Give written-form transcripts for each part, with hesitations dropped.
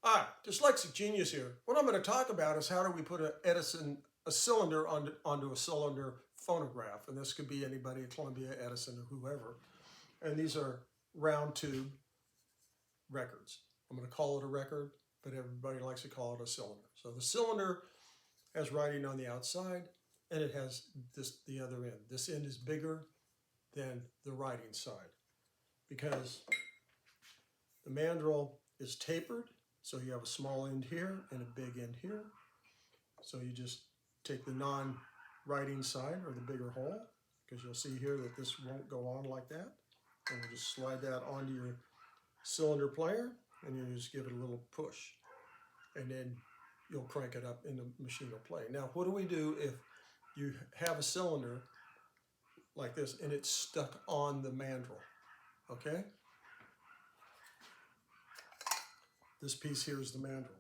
Hi, Dyslexic Genius here. What I'm going to talk about is how do we put a cylinder onto a cylinder phonograph. And this could be anybody at Columbia, Edison, or whoever. And these are round tube records. I'm going to call it a record, but everybody likes to call it a cylinder. So the cylinder has writing on the outside, and it has the other end. This end is bigger than the writing side because the mandrel is tapered. So you have a small end here and a big end here. So you just take the non-writing side, or the bigger hole, because you'll see here that this won't go on like that. And we'll just slide that onto your cylinder player, and you just give it a little push. And then you'll crank it up and the machine will play. Now, what do we do if you have a cylinder like this and it's stuck on the mandrel? Okay? This piece here is the mandrel.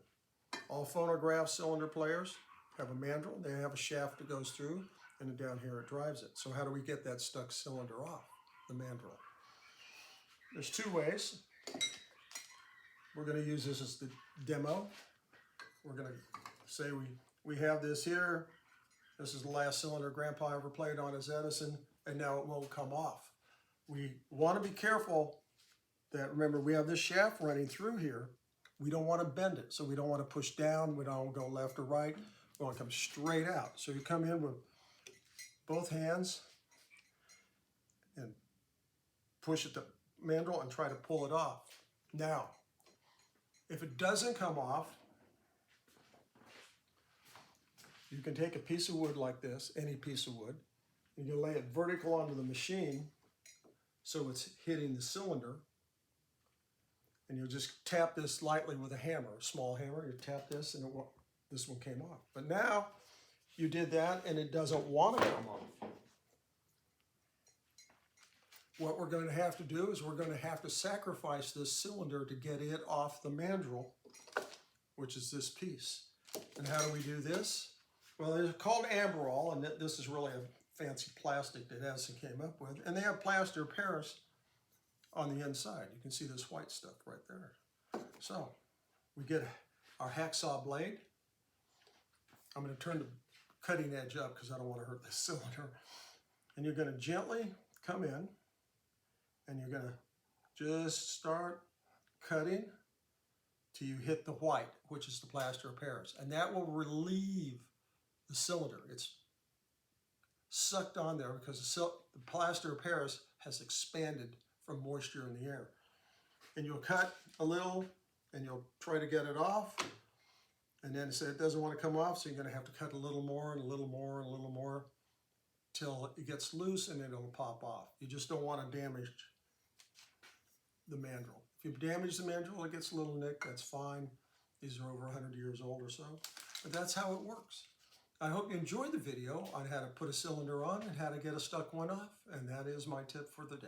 All phonograph cylinder players have a mandrel. They have a shaft that goes through, and then down here it drives it. So how do we get that stuck cylinder off the mandrel? There's two ways. We're going to use this as the demo. We're going to say we have this here. This is the last cylinder Grandpa ever played on his Edison, and now it won't come off. We want to be careful that, remember, we have this shaft running through here. We don't want to bend it, so we don't want to push down. We don't go left or right. We want to come straight out. So you come in with both hands and push at the mandrel and try to pull it off. Now, if it doesn't come off, you can take a piece of wood like this, any piece of wood, and you lay it vertical onto the machine so it's hitting the cylinder. And you'll just tap this lightly with a hammer, a small hammer. You tap this and this one came off. But now you did that and it doesn't want to come off. What we're going to have to do is we're going to have to sacrifice this cylinder to get it off the mandrel, which is this piece. And how do we do this? Well, it's called mandrel, and this is really a fancy plastic that Edison came up with. And they have plaster Paris on the inside. You can see this white stuff right there. So we get our hacksaw blade. I'm going to turn the cutting edge up because I don't want to hurt the cylinder. And you're going to gently come in and you're going to just start cutting till you hit the white, which is the plaster of Paris. And that will relieve the cylinder. It's sucked on there because the plaster of Paris has expanded from moisture in the air. And you'll cut a little and you'll try to get it off. And then it doesn't want to come off, so you're going to have to cut a little more and a little more and a little more till it gets loose and it'll pop off. You just don't want to damage the mandrel. If you damage the mandrel, it gets a little nicked, that's fine. These are over 100 years old or so. But that's how it works. I hope you enjoyed the video on how to put a cylinder on and how to get a stuck one off. And that is my tip for the day.